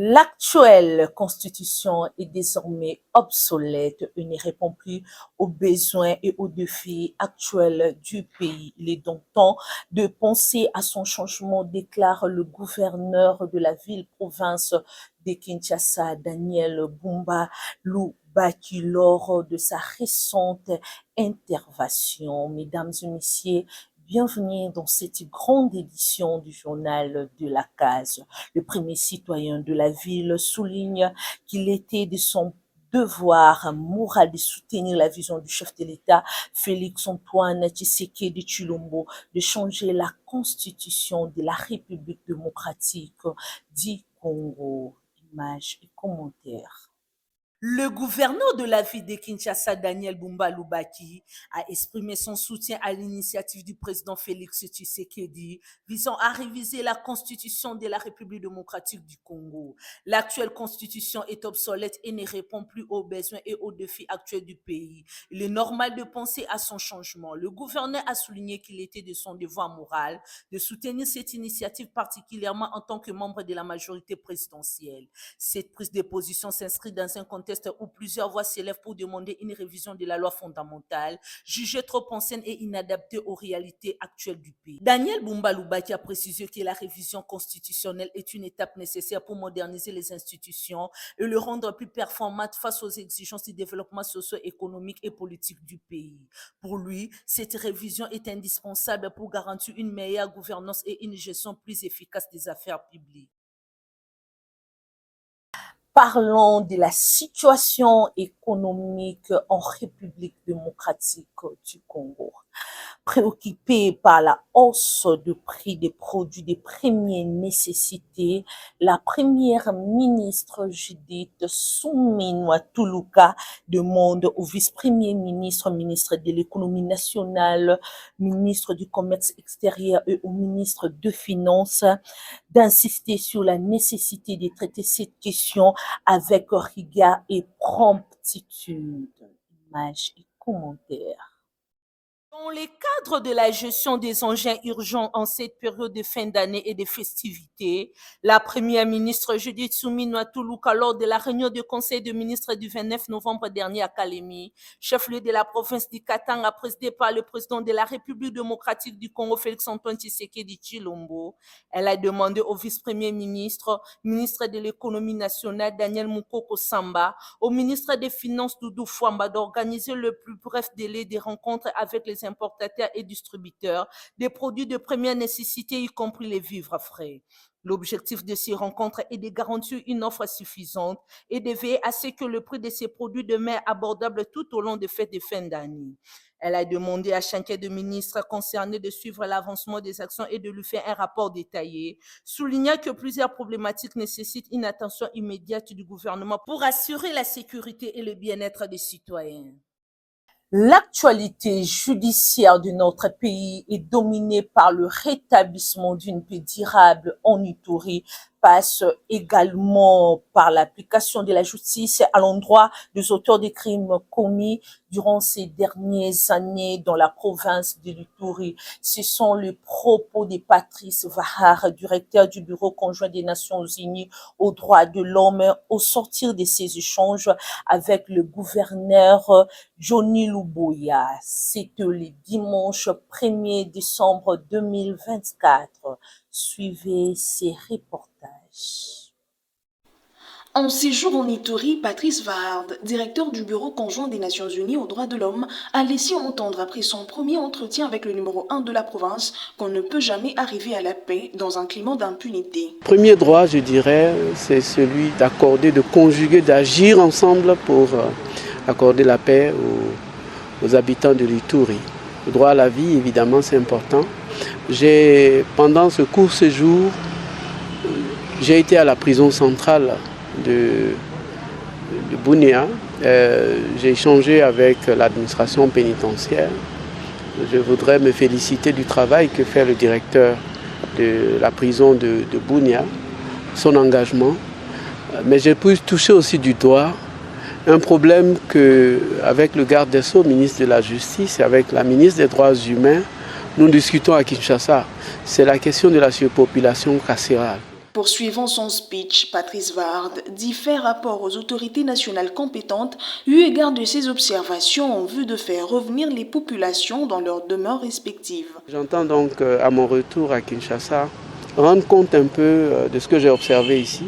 L'actuelle constitution est désormais obsolète et ne répond plus aux besoins et aux défis actuels du pays. Il est donc temps de penser à son changement, déclare le gouverneur de la ville-province de Kinshasa, Daniel Bumba Lubaki, lors de sa récente intervention. Mesdames et messieurs, bienvenue dans cette grande édition du journal de la case. Le premier citoyen de la ville souligne qu'il était de son devoir moral de soutenir la vision du chef de l'État, Félix-Antoine Tshisekedi Tshilombo, de changer la constitution de la République démocratique du Congo. Images et commentaires. Le gouverneur de la ville de Kinshasa, Daniel Bumba Lubaki, a exprimé son soutien à l'initiative du président Félix Tshisekedi visant à réviser la constitution de la République démocratique du Congo. L'actuelle constitution est obsolète et ne répond plus aux besoins et aux défis actuels du pays. Il est normal de penser à son changement. Le gouverneur a souligné qu'il était de son devoir moral de soutenir cette initiative, particulièrement en tant que membre de la majorité présidentielle. Cette prise de position s'inscrit dans un contexte où plusieurs voix s'élèvent pour demander une révision de la loi fondamentale, jugée trop ancienne et inadaptée aux réalités actuelles du pays. Daniel Bumba Lubaki a précisé que la révision constitutionnelle est une étape nécessaire pour moderniser les institutions et le rendre plus performante face aux exigences du développement socio-économique et politique du pays. Pour lui, cette révision est indispensable pour garantir une meilleure gouvernance et une gestion plus efficace des affaires publiques. Parlons de la situation économique en République démocratique du Congo. Préoccupée par la hausse de prix des produits de première nécessité, la première ministre Judith Suminwa Tuluka demande au vice-premier ministre, ministre de l'économie nationale, ministre du commerce extérieur et au ministre des Finances d'insister sur la nécessité de traiter cette question avec rigueur et promptitude. Images et commentaires. Dans le cadre de la gestion des engins urgents en cette période de fin d'année et de festivités, la première ministre Judith Suminwa Tuluka, lors de la réunion du conseil de ministres du 29 novembre dernier à Kalemi, chef-lieu de la province du Katanga, présidé par le président de la République démocratique du Congo, Félix-Antoine Tshisekedi Tshilombo, elle a demandé au vice-premier ministre, ministre de l'économie nationale, Daniel Mukoko Samba, au ministre des Finances, Doudou Fwamba, d'organiser le plus bref délai des rencontres avec les importateurs et distributeurs des produits de première nécessité, y compris les vivres frais. L'objectif de ces rencontres est de garantir une offre suffisante et de veiller à ce que le prix de ces produits demeure abordable tout au long des fêtes de fin d'année. Elle a demandé à chacun des ministres concernés de suivre l'avancement des actions et de lui faire un rapport détaillé, soulignant que plusieurs problématiques nécessitent une attention immédiate du gouvernement pour assurer la sécurité et le bien-être des citoyens. L'actualité judiciaire de notre pays est dominée par le rétablissement d'une paix durable en Ituri, passe également par l'application de la justice à l'endroit des auteurs des crimes commis durant ces dernières années dans la province de l'Ituri. Ce sont les propos de Patrice Vahar, directeur du Bureau conjoint des Nations Unies aux droits de l'homme, au sortir de ces échanges avec le gouverneur Johnny Luboya. C'était le dimanche 1er décembre 2024. Suivez ces reportages. En séjour en Ituri, Patrice Vahard, directeur du Bureau conjoint des Nations Unies aux droits de l'homme, a laissé entendre après son premier entretien avec le numéro 1 de la province qu'on ne peut jamais arriver à la paix dans un climat d'impunité. Premier droit, je dirais, c'est celui d'accorder, de conjuguer, d'agir ensemble pour accorder la paix aux habitants de l'Ituri. Le droit à la vie, évidemment, c'est important. Pendant ce court séjour, j'ai été à la prison centrale de Bunia. J'ai échangé avec l'administration pénitentiaire. Je voudrais me féliciter du travail que fait le directeur de la prison de Bunia, son engagement. Mais j'ai pu toucher aussi du doigt un problème qu'avec le garde des Sceaux, ministre de la Justice, et avec la ministre des Droits humains, nous discutons à Kinshasa. C'est la question de la surpopulation carcérale. Poursuivant son speech, Patrice Ward dit faire rapport aux autorités nationales compétentes eu égard de ses observations en vue de faire revenir les populations dans leurs demeures respectives. J'entends donc à mon retour à Kinshasa rendre compte un peu de ce que j'ai observé ici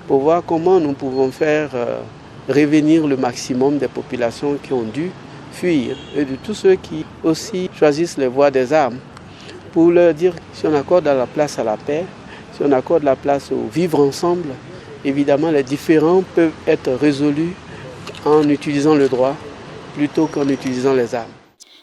pour voir comment nous pouvons faire revenir le maximum des populations qui ont dû fuir et de tous ceux qui aussi choisissent les voies des armes pour leur dire si on accorde la place à la paix, si on accorde la place au vivre ensemble, évidemment les différends peuvent être résolus en utilisant le droit plutôt qu'en utilisant les armes.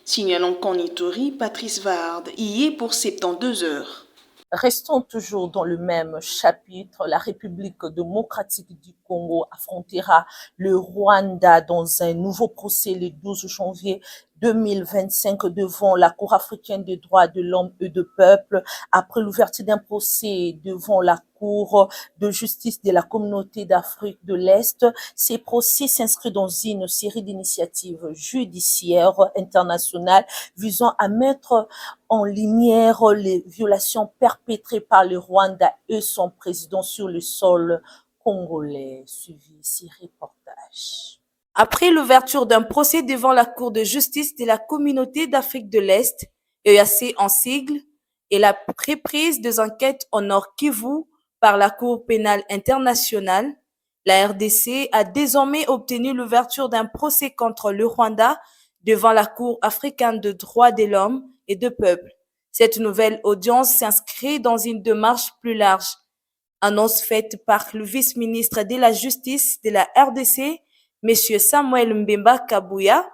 Signalons qu'en Ituri, Patrice Ward y est pour 72 heures. Restons toujours dans le même chapitre. La République démocratique du Congo affrontera le Rwanda dans un nouveau procès le 12 janvier 2025 devant la Cour africaine des droits de l'homme et du peuple après l'ouverture d'un procès devant la Cour de justice de la communauté d'Afrique de l'Est. Ces procès s'inscrivent dans une série d'initiatives judiciaires internationales visant à mettre en lumière les violations perpétrées par le Rwanda et son président sur le sol congolais. Suivi ces reportages. Après l'ouverture d'un procès devant la Cour de justice de la communauté d'Afrique de l'Est, EAC en sigle, et la reprise des enquêtes au Nord Kivu par la Cour pénale internationale, la RDC a désormais obtenu l'ouverture d'un procès contre le Rwanda devant la Cour africaine des droits de l'homme et du peuple. Cette nouvelle audience s'inscrit dans une démarche plus large. Annonce faite par le vice-ministre de la Justice de la RDC, M. Samuel Mbemba Kabouya.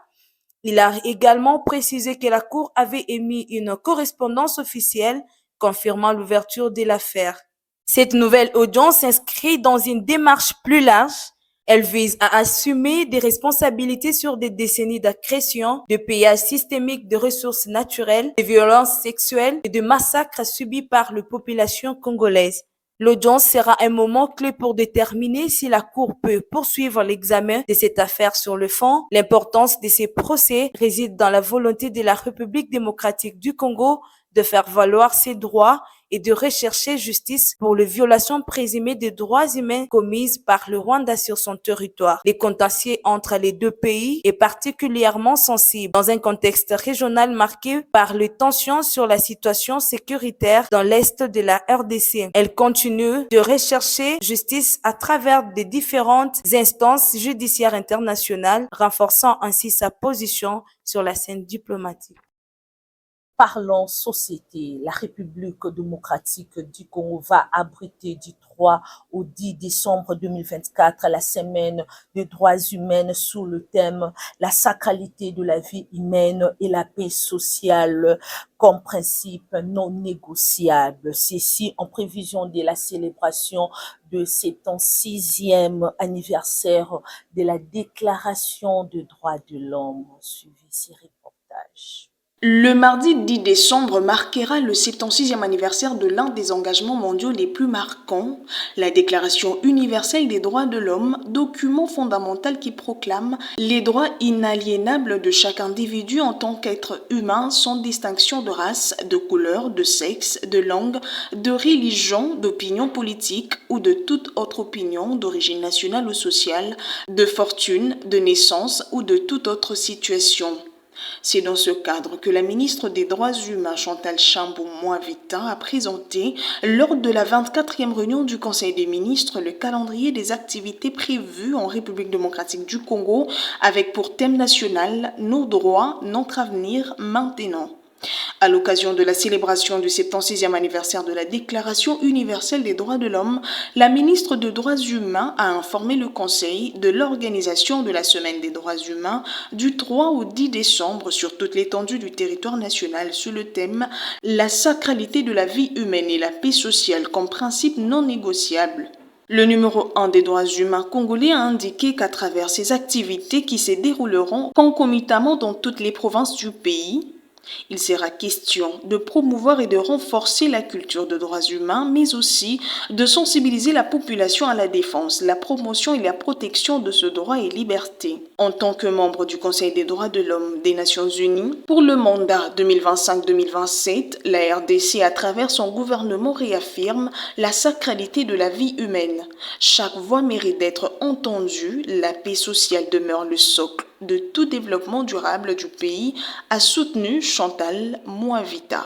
Il a également précisé que la Cour avait émis une correspondance officielle confirmant l'ouverture de l'affaire. Cette nouvelle audience s'inscrit dans une démarche plus large. Elle vise à assumer des responsabilités sur des décennies d'agressions, de pillage systémique de ressources naturelles, de violences sexuelles et de massacres subis par la population congolaise. L'audience sera un moment clé pour déterminer si la Cour peut poursuivre l'examen de cette affaire sur le fond. L'importance de ces procès réside dans la volonté de la République démocratique du Congo de faire valoir ses droits et de rechercher justice pour les violations présumées des droits humains commises par le Rwanda sur son territoire. Les contentieux entre les deux pays est particulièrement sensible dans un contexte régional marqué par les tensions sur la situation sécuritaire dans l'est de la RDC. Elle continue de rechercher justice à travers des différentes instances judiciaires internationales, renforçant ainsi sa position sur la scène diplomatique. Parlons société. La République démocratique du Congo va abriter du 3 au 10 décembre 2024 la semaine des droits humains sous le thème « La sacralité de la vie humaine et la paix sociale comme principe non négociable ». Ceci en prévision de la célébration de 76e anniversaire de la Déclaration des droits de l'homme. Suivi ces reportages. Le mardi 10 décembre marquera le 76e anniversaire de l'un des engagements mondiaux les plus marquants, la Déclaration universelle des droits de l'homme, document fondamental qui proclame les droits inaliénables de chaque individu en tant qu'être humain sans distinction de race, de couleur, de sexe, de langue, de religion, d'opinion politique ou de toute autre opinion d'origine nationale ou sociale, de fortune, de naissance ou de toute autre situation. C'est dans ce cadre que la ministre des Droits humains Chantal Chambon-Moavita a présenté, lors de la 24e réunion du Conseil des ministres, le calendrier des activités prévues en République démocratique du Congo avec pour thème national « Nos droits, notre avenir, maintenant ». À l'occasion de la célébration du 76e anniversaire de la Déclaration universelle des droits de l'homme, la ministre des Droits humains a informé le Conseil de l'organisation de la Semaine des droits humains du 3 au 10 décembre sur toute l'étendue du territoire national sous le thème « La sacralité de la vie humaine et la paix sociale comme principe non négociable ». Le numéro 1 des droits humains congolais a indiqué qu'à travers ces activités qui se dérouleront concomitamment dans toutes les provinces du pays, Il sera question de promouvoir et de renforcer la culture de droits humains, mais aussi de sensibiliser la population à la défense, la promotion et la protection de ce droit et liberté. En tant que membre du Conseil des droits de l'homme des Nations Unies, pour le mandat 2025-2027, la RDC, à travers son gouvernement, réaffirme la sacralité de la vie humaine. Chaque voix mérite d'être entendue, la paix sociale demeure le socle de tout développement durable du pays, a soutenu Chantal Mouavita.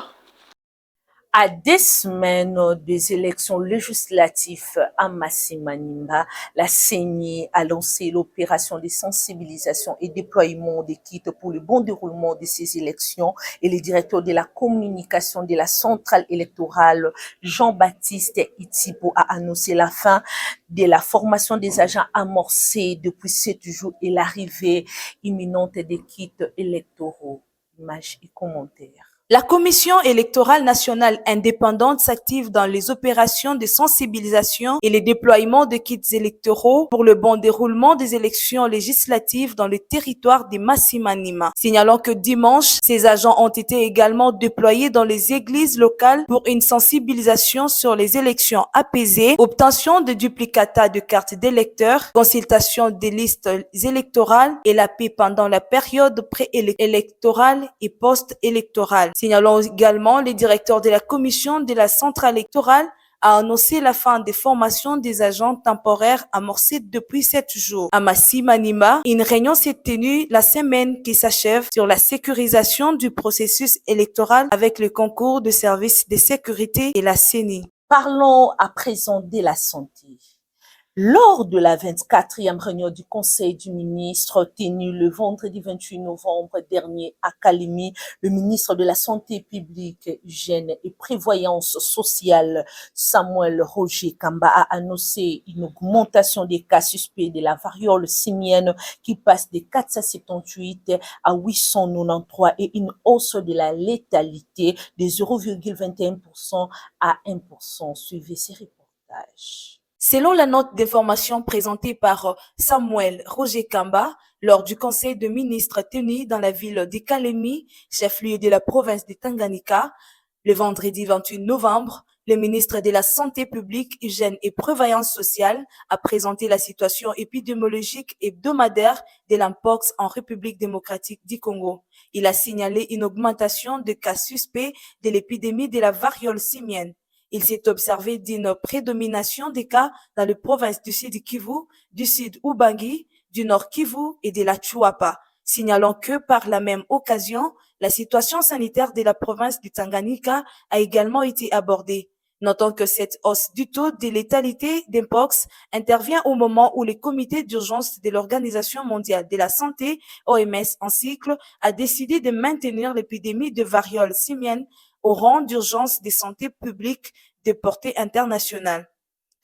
À des semaines des élections législatives à Massi-Manimba, la CENI a lancé l'opération de sensibilisation et déploiement des kits pour le bon déroulement de ces élections et le directeur de la communication de la centrale électorale, Jean-Baptiste Itipo, a annoncé la fin de la formation des agents amorcée depuis 7 jours et l'arrivée imminente des kits électoraux. Images et commentaires. La Commission électorale nationale indépendante s'active dans les opérations de sensibilisation et les déploiements de kits électoraux pour le bon déroulement des élections législatives dans le territoire de Massi-Manima. Signalant que dimanche, ces agents ont été également déployés dans les églises locales pour une sensibilisation sur les élections apaisées, obtention de duplicata de cartes d'électeurs, consultation des listes électorales et la paix pendant la période préélectorale et post-électorale. Signalons également, le directeur de la commission de la centrale électorale a annoncé la fin des formations des agents temporaires amorcées depuis 7 jours. À Massi-Manima, une réunion s'est tenue la semaine qui s'achève sur la sécurisation du processus électoral avec le concours de services de sécurité et la CENI. Parlons à présent de la santé. Lors de la 24e réunion du Conseil du ministre tenue le vendredi 28 novembre dernier à Kalemi, le ministre de la Santé publique, Hygiène et Prévoyance sociale, Samuel Roger Kamba, a annoncé une augmentation des cas suspects de la variole simienne qui passe de 478 à 893 et une hausse de la létalité de 0,21% à 1%. Suivez ces reportages. Selon la note d'information présentée par Samuel Roger Kamba lors du conseil de ministres tenu dans la ville de Kalemi, chef-lieu de la province de Tanganyika, le vendredi 28 novembre, le ministre de la Santé publique, Hygiène et Prévoyance sociale a présenté la situation épidémiologique hebdomadaire de l'Mpox en République démocratique du Congo. Il a signalé une augmentation de cas suspects de l'épidémie de la variole simienne. Il s'est observé d'une prédomination des cas dans les provinces du Sud Kivu, du Sud Ubangi, du Nord Kivu et de la Chuapa, signalant que par la même occasion, la situation sanitaire de la province du Tanganyika a également été abordée. Notons que cette hausse du taux de létalité d'Mpox intervient au moment où le comité d'urgence de l'Organisation mondiale de la santé, OMS en cycle, a décidé de maintenir l'épidémie de variole simienne au rang d'urgence de santé publique de portée internationale.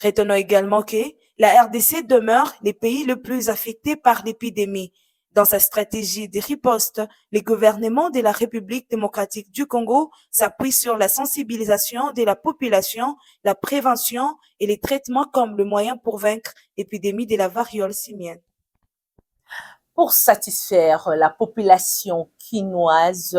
Retenons également que la RDC demeure le pays le plus affecté par l'épidémie. Dans sa stratégie de riposte, le gouvernement de la République démocratique du Congo s'appuie sur la sensibilisation de la population, la prévention et les traitements comme le moyen pour vaincre l'épidémie de la variole simienne. Pour satisfaire la population quinoise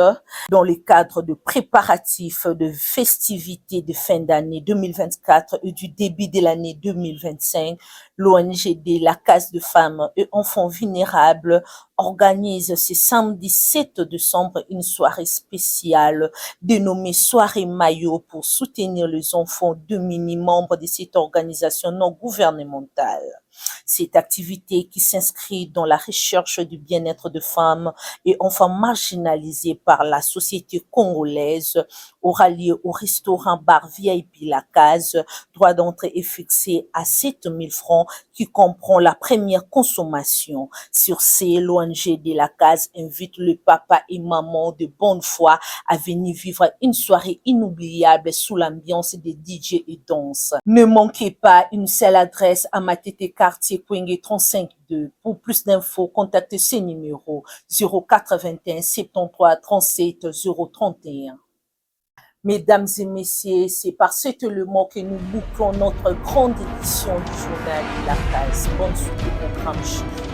dans le cadre de préparatifs de festivités de fin d'année 2024 et du début de l'année 2025, l'ONG la Case de femmes et enfants vulnérables organise ce samedi 7 décembre une soirée spéciale dénommée Soirée Maillot pour soutenir les enfants démunis membres de cette organisation non gouvernementale. Cette activité qui s'inscrit dans la recherche du bien-être de femmes et enfants marginalisés par la société congolaise aura lieu au restaurant bar VIP La Case. Droit d'entrée est fixé à 7 000 francs qui comprend la première consommation. Sur ce, l'ONG de La Case invite le papa et maman de bonne foi à venir vivre une soirée inoubliable sous l'ambiance des DJ et danse. Ne manquez pas une seule adresse à Matete quartier Kwenge 35-2. Pour plus d'infos, contactez ce numéro 081 73 37 031. Mesdames et messieurs, c'est par cet élément que nous bouclons notre grande édition du journal La Case. Bonne suite au programme.